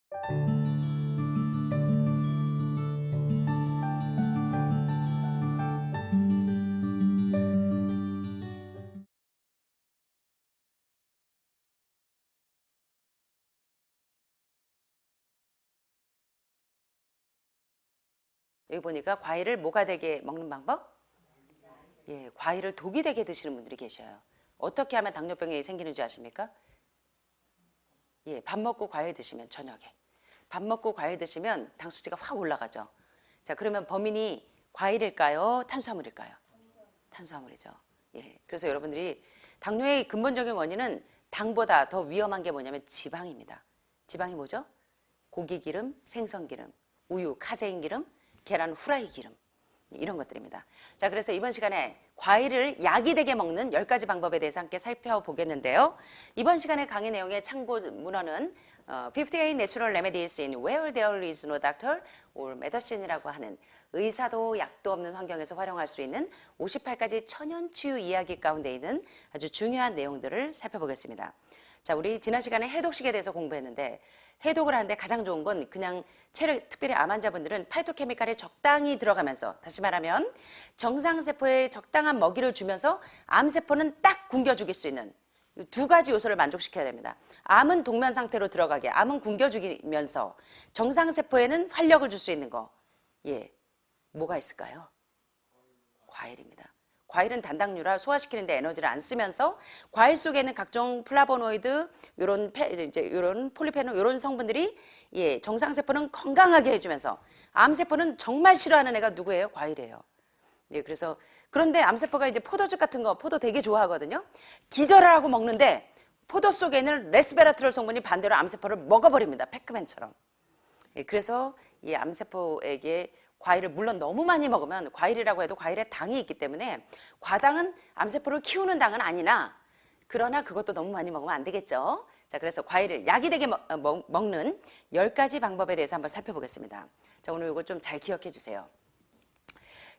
여기 보니까 과일을 뭐가 되게 먹는 방법? 예, 과일을 독이 되게 드시는 분들이 계셔요. 어떻게 하면 당뇨병이 생기는 줄 아십니까? 예, 밥 먹고 과일 드시면 저녁에. 밥 먹고 과일 드시면 당 수치가 확 올라가죠. 자, 그러면 범인이 과일일까요? 탄수화물일까요? 탄수화물이죠. 예, 그래서 여러분들이 당뇨의 근본적인 원인은 당보다 더 위험한 게 뭐냐면 지방입니다. 지방이 뭐죠? 고기 기름, 생선 기름, 우유, 카제인 기름, 계란 후라이 기름. 이런 것들입니다. 자, 그래서 이번 시간에 과일을 약이 되게 먹는 10가지 방법에 대해서 함께 살펴보겠는데요. 이번 시간에 강의 내용의 참고 문헌은 58 Natural Remedies in Where There is no Doctor or Medicine이라고 하는 의사도 약도 없는 환경에서 활용할 수 있는 58가지 천연치유 이야기 가운데 있는 아주 중요한 내용들을 살펴보겠습니다. 자, 우리 지난 시간에 해독식에 대해서 공부했는데 해독을 하는데 가장 좋은 건 그냥 체력, 특별히 암 환자분들은 파이토케미칼에 적당히 들어가면서, 다시 말하면 정상세포에 적당한 먹이를 주면서 암세포는 딱 굶겨 죽일 수 있는 두 가지 요소를 만족시켜야 됩니다. 암은 동면 상태로 들어가게, 암은 굶겨 죽이면서 정상세포에는 활력을 줄 수 있는 거. 예, 뭐가 있을까요? 과일입니다. 과일은 단당류라 소화시키는데 에너지를 안 쓰면서 과일 속에 있는 각종 플라보노이드, 요런 폴리페놀, 요런 성분들이 예, 정상세포는 건강하게 해주면서 암세포는 정말 싫어하는 애가 누구예요? 과일이에요. 예, 그래서 그런데 암세포가 이제 포도즙 같은 거, 포도 되게 좋아하거든요. 기절을 하고 먹는데 포도 속에 있는 레스베라트롤 성분이 반대로 암세포를 먹어버립니다. 패크맨처럼. 예, 그래서 이 암세포에게 과일을 물론 너무 많이 먹으면 과일이라고 해도 과일에 당이 있기 때문에 과당은 암세포를 키우는 당은 아니나 그러나 그것도 너무 많이 먹으면 안 되겠죠. 자, 그래서 과일을 약이 되게 먹는 10가지 방법에 대해서 한번 살펴보겠습니다. 자, 오늘 이거 좀 잘 기억해 주세요.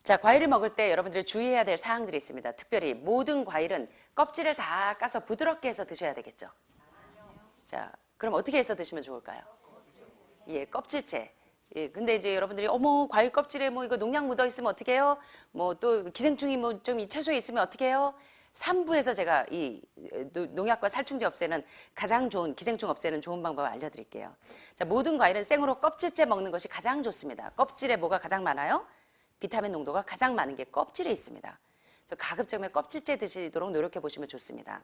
자, 과일을 먹을 때 여러분들이 주의해야 될 사항들이 있습니다. 특별히 모든 과일은 껍질을 다 까서 부드럽게 해서 드셔야 되겠죠. 자, 그럼 어떻게 해서 드시면 좋을까요? 예, 껍질째. 예, 근데 이제 여러분들이 어머 과일 껍질에 뭐 이거 농약 묻어 있으면 어떻게 해요? 뭐 또 기생충이 뭐 좀 이 채소에 있으면 어떻게 해요? 3부에서 제가 이 농약과 살충제 없애는 가장 좋은 기생충 없애는 좋은 방법을 알려드릴게요. 자, 모든 과일은 생으로 껍질째 먹는 것이 가장 좋습니다. 껍질에 뭐가 가장 많아요? 비타민 농도가 가장 많은 게 껍질에 있습니다. 그래서 가급적이면 껍질째 드시도록 노력해 보시면 좋습니다.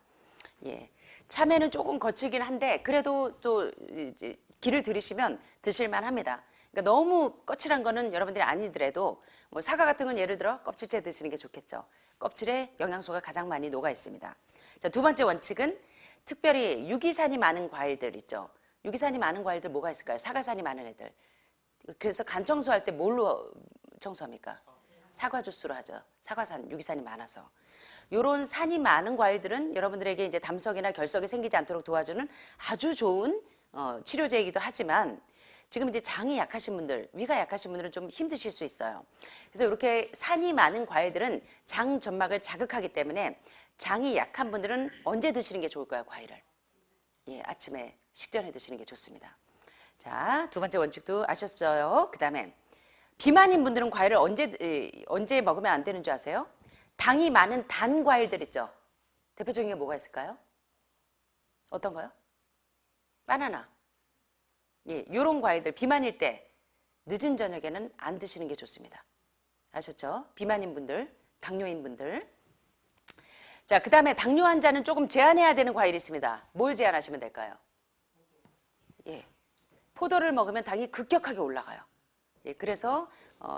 예, 참외는 조금 거칠긴 한데 그래도 또 이제 기를 들이시면 드실만 합니다. 그러니까 너무 거칠한 거는 여러분들이 아니더라도 뭐 사과 같은 건 예를 들어 껍질째 드시는 게 좋겠죠. 껍질에 영양소가 가장 많이 녹아 있습니다. 자, 두 번째 원칙은 특별히 유기산이 많은 과일들 있죠. 유기산이 많은 과일들 뭐가 있을까요? 사과산이 많은 애들. 그래서 간 청소할 때 뭘로 청소합니까? 사과 주스로 하죠. 사과산, 유기산이 많아서. 요런 산이 많은 과일들은 여러분들에게 이제 담석이나 결석이 생기지 않도록 도와주는 아주 좋은 치료제이기도 하지만 지금 이제 장이 약하신 분들, 위가 약하신 분들은 좀 힘드실 수 있어요. 그래서 이렇게 산이 많은 과일들은 장 점막을 자극하기 때문에 장이 약한 분들은 언제 드시는 게 좋을까요, 과일을? 예, 아침에 식전에 드시는 게 좋습니다. 자, 두 번째 원칙도 아셨어요? 그 다음에 비만인 분들은 과일을 언제 먹으면 안 되는 줄 아세요? 당이 많은 단 과일들 있죠. 대표적인 게 뭐가 있을까요? 어떤 거요? 바나나. 예, 요런 과일들 비만일 때 늦은 저녁에는 안 드시는 게 좋습니다. 아셨죠? 비만인 분들, 당뇨인 분들. 자, 그 다음에 당뇨 환자는 조금 제한해야 되는 과일이 있습니다. 뭘 제한하시면 될까요? 예, 포도를 먹으면 당이 급격하게 올라가요. 예, 그래서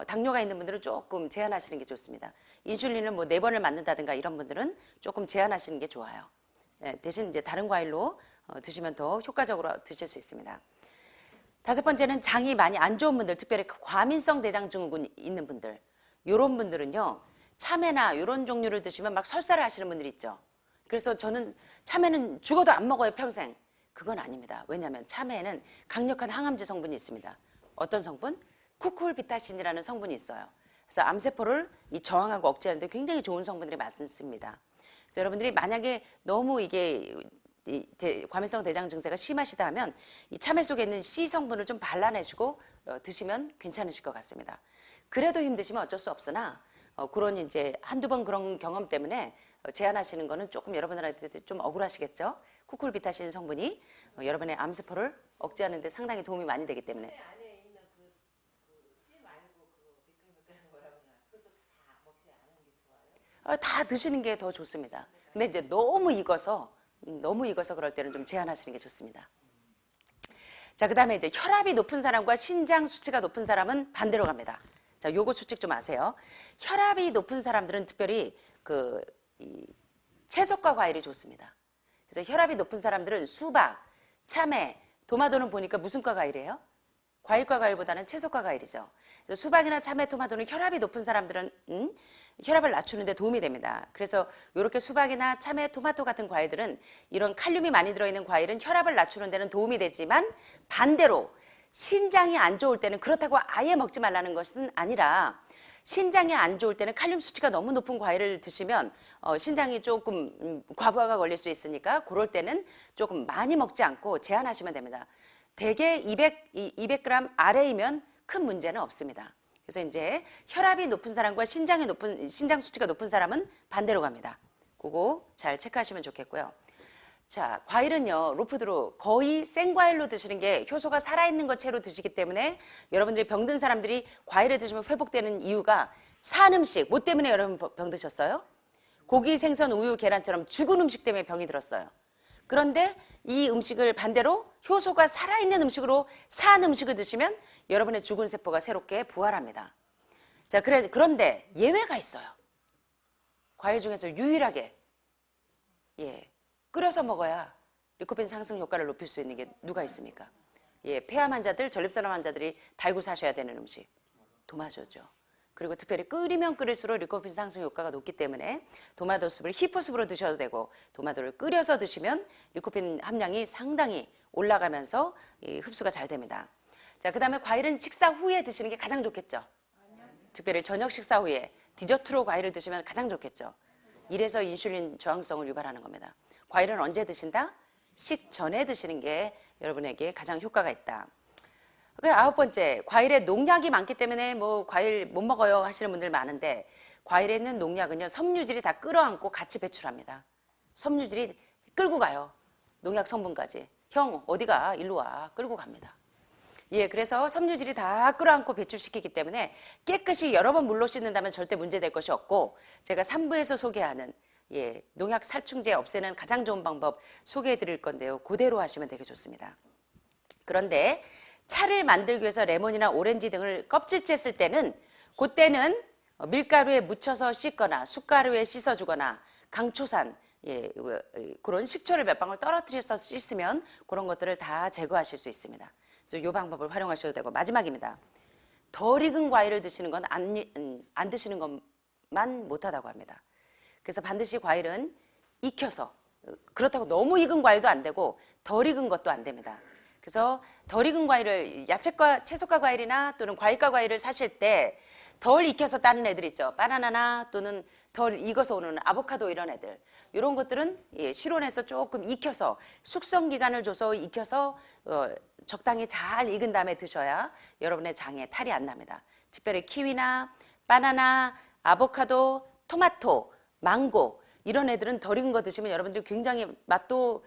당뇨가 있는 분들은 조금 제한하시는 게 좋습니다. 인슐린을 뭐 4번을 맞는다든가 이런 분들은 조금 제한하시는 게 좋아요. 예, 대신 이제 다른 과일로 드시면 더 효과적으로 드실 수 있습니다. 다섯 번째는 장이 많이 안 좋은 분들, 특별히 과민성 대장 증후군 있는 분들, 이런 분들은요, 참외나 이런 종류를 드시면 막 설사를 하시는 분들 있죠. 그래서 저는 참외는 죽어도 안 먹어요, 평생. 그건 아닙니다. 왜냐하면 참외에는 강력한 항암제 성분이 있습니다. 어떤 성분? 쿠쿨비타신이라는 성분이 있어요. 그래서 암세포를 저항하고 억제하는데 굉장히 좋은 성분들이 많습니다. 그래서 여러분들이 만약에 너무 이게 과민성 대장 증세가 심하시다 하면 이 참외 속에 있는 C 성분을 좀 발라내시고 드시면 괜찮으실 것 같습니다. 그래도 힘드시면 어쩔 수 없으나 그런 이제 한두 번 그런 경험 때문에 제한하시는 거는 조금 여러분들한테 좀 억울하시겠죠. 쿠쿨비타신 성분이 여러분의 암세포를 억제하는 데 상당히 도움이 많이 되기 때문에. 안에 있는 씨 말고 미끌미끌한 거라고 나 그것도 다 먹지 않은 게 좋아요? 다 드시는 게 더 좋습니다. 근데 이제 너무 익어서 그럴 때는 좀 제한하시는 게 좋습니다. 자, 그다음에 이제 혈압이 높은 사람과 신장 수치가 높은 사람은 반대로 갑니다. 자, 요거 수칙 좀 아세요. 혈압이 높은 사람들은 특별히 이 채소과 과일이 좋습니다. 그래서 혈압이 높은 사람들은 수박, 참외, 도마도는 보니까 무슨 과 과일이에요? 과일과 과일보다는 채소과 과일이죠. 그래서 수박이나 참외, 토마토는 혈압이 높은 사람들은 혈압을 낮추는 데 도움이 됩니다. 그래서 이렇게 수박이나 참외, 토마토 같은 과일들은 이런 칼륨이 많이 들어있는 과일은 혈압을 낮추는 데는 도움이 되지만 반대로 신장이 안 좋을 때는 그렇다고 아예 먹지 말라는 것은 아니라 신장이 안 좋을 때는 칼륨 수치가 너무 높은 과일을 드시면 신장이 조금 과부하가 걸릴 수 있으니까 그럴 때는 조금 많이 먹지 않고 제한하시면 됩니다. 대개 200g 아래이면 큰 문제는 없습니다. 그래서 이제 혈압이 높은 사람과 신장 수치가 높은 사람은 반대로 갑니다. 그거 잘 체크하시면 좋겠고요. 자, 과일은요, 로푸드로 거의 생과일로 드시는 게 효소가 살아있는 것 채로 드시기 때문에 여러분들이 병든 사람들이 과일을 드시면 회복되는 이유가 산 음식, 뭐 때문에 여러분 병 드셨어요? 고기, 생선, 우유, 계란처럼 죽은 음식 때문에 병이 들었어요. 그런데 이 음식을 반대로 효소가 살아있는 음식으로 산 음식을 드시면 여러분의 죽은 세포가 새롭게 부활합니다. 자, 그런데 예외가 있어요. 과일 중에서 유일하게 끓여서 먹어야 리코펜 상승 효과를 높일 수 있는 게 누가 있습니까? 폐암 환자들, 전립선암 환자들이 달고 사셔야 되는 음식 도마토죠. 그리고 특별히 끓이면 끓일수록 리코펜 상승 효과가 높기 때문에 도마토 숲을 히포숲으로 드셔도 되고 도마토를 끓여서 드시면 리코펜 함량이 상당히 올라가면서 흡수가 잘 됩니다. 자, 그 다음에 과일은 식사 후에 드시는 게 가장 좋겠죠. 특별히 저녁 식사 후에 디저트로 과일을 드시면 가장 좋겠죠. 이래서 인슐린 저항성을 유발하는 겁니다. 과일은 언제 드신다? 식전에 드시는 게 여러분에게 가장 효과가 있다. 아홉 번째, 과일에 농약이 많기 때문에 뭐 과일 못 먹어요 하시는 분들 많은데 과일에 있는 농약은요, 섬유질이 다 끌어안고 같이 배출합니다. 섬유질이 끌고 가요. 농약 성분까지. 형 어디가? 일로 와. 끌고 갑니다. 그래서 섬유질이 다 끌어안고 배출시키기 때문에 깨끗이 여러 번 물로 씻는다면 절대 문제될 것이 없고 제가 3부에서 소개하는 농약 살충제 없애는 가장 좋은 방법 소개해 드릴 건데요. 그대로 하시면 되게 좋습니다. 그런데 차를 만들기 위해서 레몬이나 오렌지 등을 껍질째 쓸 때는 그때는 밀가루에 묻혀서 씻거나 숟가루에 씻어주거나 강초산 그런 식초를 몇 방울 떨어뜨려서 씻으면 그런 것들을 다 제거하실 수 있습니다. 그래서 이 방법을 활용하셔도 되고 마지막입니다. 덜 익은 과일을 드시는 건 안 드시는 것만 못하다고 합니다. 그래서 반드시 과일은 익혀서 그렇다고 너무 익은 과일도 안 되고 덜 익은 것도 안 됩니다. 그래서 덜 익은 과일을 야채과 채소과 과일이나 또는 과일과 과일을 사실 때 덜 익혀서 따는 애들 있죠. 바나나나 또는 덜 익어서 오는 아보카도 이런 애들. 이런 것들은 실온에서 조금 익혀서 숙성 기간을 줘서 익혀서 적당히 잘 익은 다음에 드셔야 여러분의 장에 탈이 안 납니다. 특별히 키위나 바나나, 아보카도, 토마토, 망고 이런 애들은 덜 익은 거 드시면 여러분들이 굉장히 맛도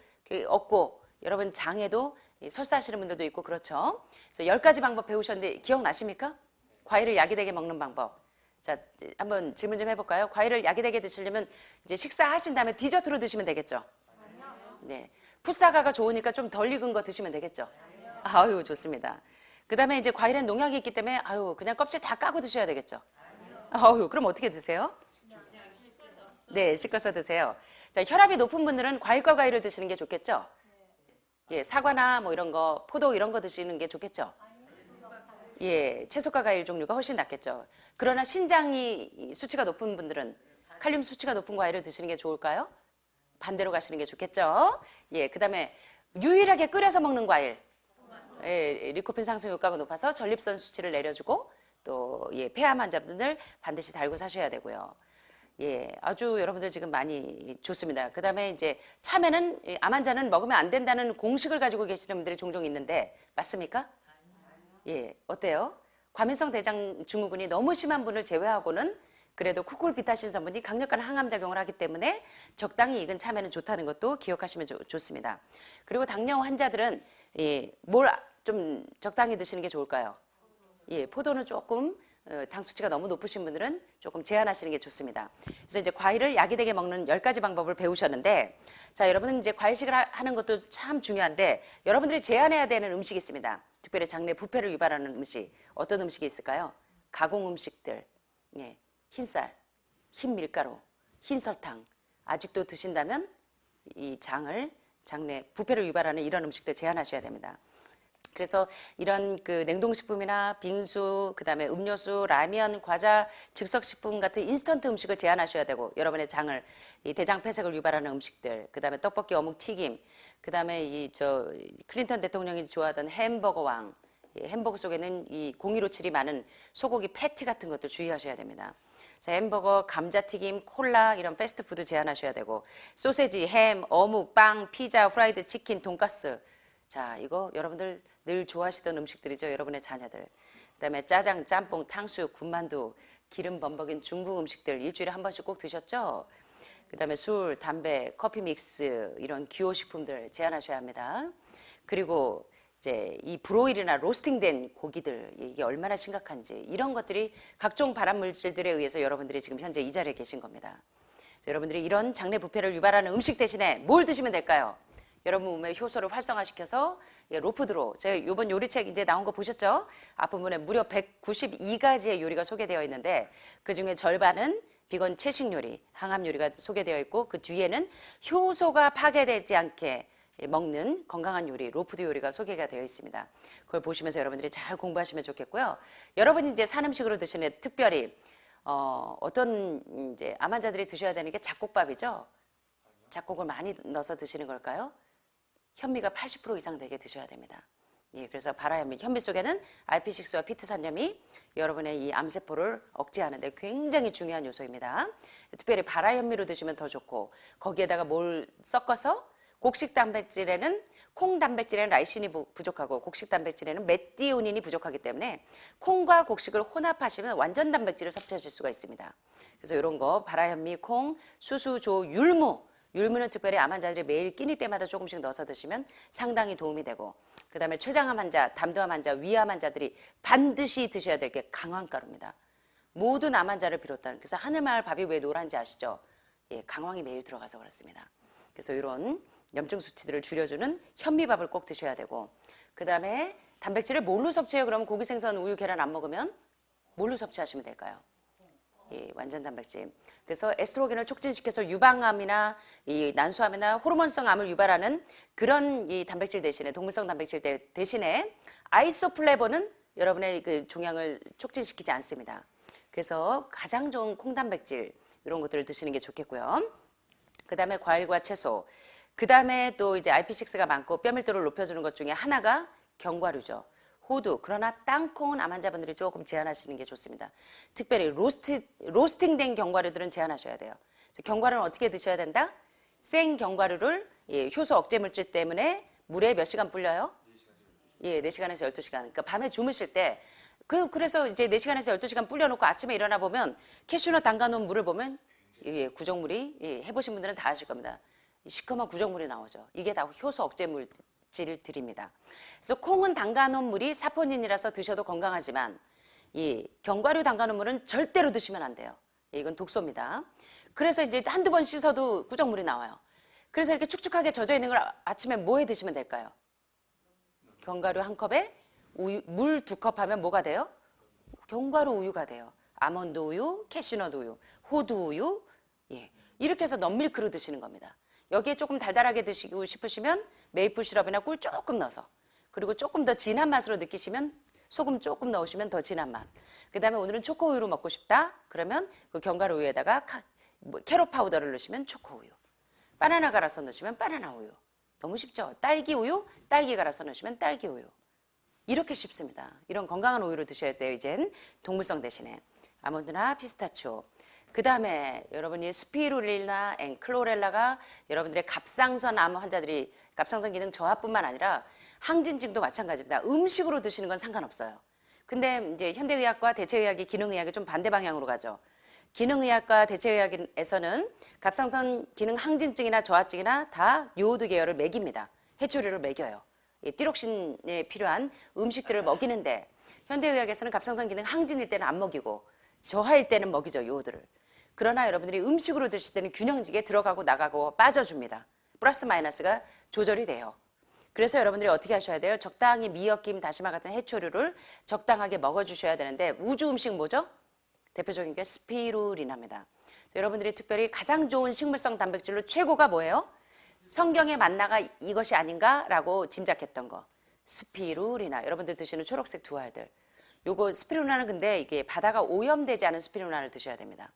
없고 여러분 장에도 설사하시는 분들도 있고 그렇죠. 그래서 10가지 방법 배우셨는데 기억나십니까? 과일을 약이 되게 먹는 방법. 자, 한번 질문 좀 해볼까요? 과일을 약이 되게 드시려면 이제 식사하신 다음에 디저트로 드시면 되겠죠? 네. 풋사과가 좋으니까 좀 덜 익은 거 드시면 되겠죠? 아유, 좋습니다. 그 다음에 이제 과일엔 농약이 있기 때문에 그냥 껍질 다 까고 드셔야 되겠죠? 그럼 어떻게 드세요? 네, 씻어서 드세요. 자, 혈압이 높은 분들은 과일과 과일을 드시는 게 좋겠죠? 사과나 뭐 이런 거, 포도 이런 거 드시는 게 좋겠죠? 채소과 과일 종류가 훨씬 낫겠죠. 그러나 신장이 수치가 높은 분들은 칼륨 수치가 높은 과일을 드시는 게 좋을까요? 반대로 가시는 게 좋겠죠. 그 다음에 유일하게 끓여서 먹는 과일. 리코펜 상승 효과가 높아서 전립선 수치를 내려주고 또 폐암 환자분들 반드시 달고 사셔야 되고요. 예, 아주 여러분들 지금 많이 좋습니다. 그 다음에 이제 참외는 암 환자는 먹으면 안 된다는 공식을 가지고 계시는 분들이 종종 있는데 맞습니까? 예, 어때요? 과민성 대장 증후군이 너무 심한 분을 제외하고는 그래도 쿠쿠르비타신 성분이 강력한 항암 작용을 하기 때문에 적당히 익은 참외는 좋다는 것도 기억하시면 좋습니다. 그리고 당뇨 환자들은 예, 뭘 좀 적당히 드시는 게 좋을까요? 예, 포도는 조금 당 수치가 너무 높으신 분들은 조금 제한하시는 게 좋습니다. 그래서 이제 과일을 약이 되게 먹는 10가지 방법을 배우셨는데 자, 여러분은 이제 과일식을 하는 것도 참 중요한데 여러분들이 제한해야 되는 음식이 있습니다. 특별히 장내 부패를 유발하는 음식. 어떤 음식이 있을까요? 가공 음식들. 예, 흰쌀, 흰 밀가루, 흰 설탕. 아직도 드신다면 이 장내 부패를 유발하는 이런 음식들 제한하셔야 됩니다. 그래서 이런 그 냉동식품이나 빙수, 그 다음에 음료수, 라면, 과자, 즉석식품 같은 인스턴트 음식을 제한하셔야 되고 여러분의 장을 이 대장 폐색을 유발하는 음식들, 그 다음에 떡볶이, 어묵, 튀김, 그 다음에 클린턴 대통령이 좋아하던 햄버거 왕, 햄버거 속에는 이 0157이 많은 소고기 패티 같은 것도 주의하셔야 됩니다. 자, 햄버거, 감자튀김, 콜라 이런 패스트푸드 제한하셔야 되고 소세지, 햄, 어묵, 빵, 피자, 후라이드 치킨, 돈가스. 자, 이거 여러분들 늘 좋아하시던 음식들이죠. 여러분의 자녀들. 그다음에 짜장, 짬뽕, 탕수육, 군만두, 기름 범벅인 중국 음식들 일주일에 한 번씩 꼭 드셨죠? 그다음에 술, 담배, 커피 믹스 이런 기호식품들 제한하셔야 합니다. 그리고 이제 이 브로일이나 로스팅된 고기들 이게 얼마나 심각한지 이런 것들이 각종 발암물질들에 의해서 여러분들이 지금 현재 이 자리에 계신 겁니다. 여러분들이 이런 장내 부패를 유발하는 음식 대신에 뭘 드시면 될까요? 여러분 몸의 효소를 활성화시켜서 로푸드로 제가 이번 요리책 이제 나온 거 보셨죠? 앞부분에 무려 192가지의 요리가 소개되어 있는데 그중에 절반은 비건 채식 요리, 항암 요리가 소개되어 있고 그 뒤에는 효소가 파괴되지 않게 먹는 건강한 요리, 로푸드 요리가 소개가 되어 있습니다. 그걸 보시면서 여러분들이 잘 공부하시면 좋겠고요. 여러분이 이제 산 음식으로 드시는 특별히 어떤 이제 암 환자들이 드셔야 되는 게 잡곡밥이죠. 잡곡을 많이 넣어서 드시는 걸까요? 현미가 80% 이상 되게 드셔야 됩니다. 예, 그래서 발화현미, 현미 속에는 RP6와 피트산염이 여러분의 이 암세포를 억제하는 데 굉장히 중요한 요소입니다. 특별히 발화현미로 드시면 더 좋고 거기에다가 뭘 섞어서 곡식 단백질에는 콩 단백질에는 라이신이 부족하고 곡식 단백질에는 메티오닌이 부족하기 때문에 콩과 곡식을 혼합하시면 완전 단백질을 섭취하실 수가 있습니다. 그래서 이런 거 발화현미, 콩, 수수, 조, 율무는 특별히 암 환자들이 매일 끼니 때마다 조금씩 넣어서 드시면 상당히 도움이 되고 그 다음에 췌장암 환자, 담도암 환자, 위암 환자들이 반드시 드셔야 될 게 강황가루입니다. 모든 암 환자를 비롯한 그래서 하늘마을 밥이 왜 노란지 아시죠? 예, 강황이 매일 들어가서 그렇습니다. 그래서 이런 염증 수치들을 줄여주는 현미밥을 꼭 드셔야 되고 그 다음에 단백질을 뭘로 섭취해요? 그러면 고기, 생선, 우유, 계란 안 먹으면 뭘로 섭취하시면 될까요? 예, 완전 단백질. 그래서 에스트로겐을 촉진시켜서 유방암이나 이 난수암이나 호르몬성 암을 유발하는 그런 이 단백질 대신에 동물성 단백질 대신에 아이소플레본은 여러분의 그 종양을 촉진시키지 않습니다. 그래서 가장 좋은 콩단백질 이런 것들을 드시는 게 좋겠고요. 그 다음에 과일과 채소. 그 다음에 또 이제 RP6가 많고 뼈밀도를 높여주는 것 중에 하나가 견과류죠. 호두, 그러나 땅콩은 암 환자분들이 조금 제한하시는 게 좋습니다. 특별히 로스팅된 견과류들은 제한하셔야 돼요. 견과류는 어떻게 드셔야 된다? 생 견과류를 효소 억제 물질 때문에 물에 몇 시간 불려요? 예, 4시간에서 12시간. 그러니까 밤에 주무실 때 그래서 이제 4시간에서 12시간 불려놓고 아침에 일어나 보면 캐슈넛 담가놓은 물을 보면 구정물이 해보신 분들은 다 아실 겁니다. 시커먼 구정물이 나오죠. 이게 다 효소 억제 물질들입니다. 그래서 콩은 담가놓은 물이 사포닌이라서 드셔도 건강하지만 이 견과류 담가놓은 물은 절대로 드시면 안 돼요. 이건 독소입니다. 그래서 이제 한두 번 씻어도 구정물이 나와요. 그래서 이렇게 축축하게 젖어 있는 걸 아침에 뭐해 드시면 될까요? 견과류 한 컵에 물 2컵 하면 뭐가 돼요? 견과류 우유가 돼요. 아몬드 우유, 캐슈넛 우유, 호두 우유, 이렇게 해서 넌밀크로 드시는 겁니다. 여기에 조금 달달하게 드시고 싶으시면 메이플 시럽이나 꿀 조금 넣어서 그리고 조금 더 진한 맛으로 느끼시면 소금 조금 넣으시면 더 진한 맛. 그 다음에 오늘은 초코우유로 먹고 싶다? 그러면 그 견과류 우유에다가 캐럿 파우더를 넣으시면 초코우유. 바나나 갈아서 넣으시면 바나나 우유. 너무 쉽죠? 딸기 우유, 딸기 갈아서 넣으시면 딸기 우유. 이렇게 쉽습니다. 이런 건강한 우유를 드셔야 돼요. 이젠 동물성 대신에. 아몬드나 피스타치오. 그 다음에 여러분이 스피루리나 앤 클로렐라가 여러분들의 갑상선 암 환자들이 갑상선 기능 저하뿐만 아니라 항진증도 마찬가지입니다. 음식으로 드시는 건 상관없어요. 근데 이제 현대의학과 대체의학이 기능의학이 좀 반대 방향으로 가죠. 기능의학과 대체의학에서는 갑상선 기능 항진증이나 저하증이나 다 요오드 계열을 먹입니다. 해초류를 먹여요. 이 띠록신에 필요한 음식들을 먹이는데 현대의학에서는 갑상선 기능 항진일 때는 안 먹이고 저하일 때는 먹이죠. 요오드를. 그러나 여러분들이 음식으로 드실 때는 균형지게 들어가고 나가고 빠져줍니다. 플러스 마이너스가 조절이 돼요. 그래서 여러분들이 어떻게 하셔야 돼요? 적당히 미역김, 다시마 같은 해초류를 적당하게 먹어주셔야 되는데 우주 음식 뭐죠? 대표적인 게 스피루리나입니다. 여러분들이 특별히 가장 좋은 식물성 단백질로 최고가 뭐예요? 성경의 만나가 이것이 아닌가라고 짐작했던 거. 스피루리나. 여러분들 드시는 초록색 두 알들. 요거 스피루리나는 근데 이게 바다가 오염되지 않은 스피루리나를 드셔야 됩니다.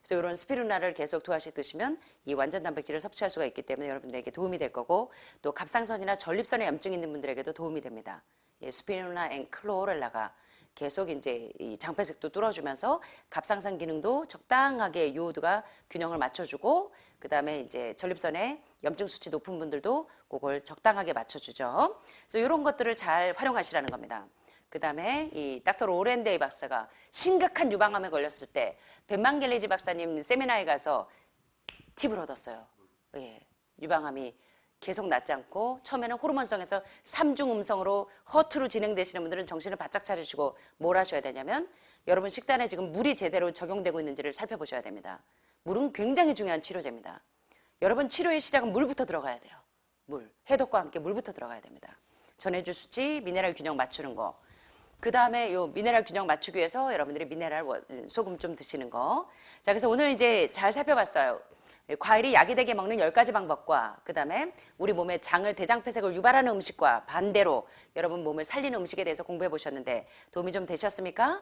그래서 이런 스피루리나를 계속 두 알씩 드시면 이 완전 단백질을 섭취할 수가 있기 때문에 여러분들에게 도움이 될 거고 또 갑상선이나 전립선에 염증 있는 분들에게도 도움이 됩니다. 예, 스피루리나 앤 클로렐라가 계속 이제 이 장폐색도 뚫어주면서 갑상선 기능도 적당하게 요오드가 균형을 맞춰주고 그 다음에 이제 전립선에 염증 수치 높은 분들도 그걸 적당하게 맞춰주죠. 그래서 이런 것들을 잘 활용하시라는 겁니다. 그 다음에 이 닥터 로렌데이 박사가 심각한 유방암에 걸렸을 때 벤망겔리지 박사님 세미나에 가서 팁을 얻었어요. 예, 유방암이 계속 낫지 않고 처음에는 호르몬성에서 3중 음성으로 허투루 진행되시는 분들은 정신을 바짝 차리시고 뭘 하셔야 되냐면 여러분 식단에 지금 물이 제대로 적용되고 있는지를 살펴보셔야 됩니다. 물은 굉장히 중요한 치료제입니다. 여러분 치료의 시작은 물부터 들어가야 돼요. 물, 해독과 함께 물부터 들어가야 됩니다. 전해질 수치, 미네랄 균형 맞추는 거. 그 다음에 요 미네랄 균형 맞추기 위해서 여러분들이 미네랄 소금 좀 드시는 거. 자, 그래서 오늘 이제 잘 살펴봤어요. 과일이 약이 되게 먹는 10가지 방법과 그 다음에 우리 몸의 장을 대장폐색을 유발하는 음식과 반대로 여러분 몸을 살리는 음식에 대해서 공부해 보셨는데 도움이 좀 되셨습니까?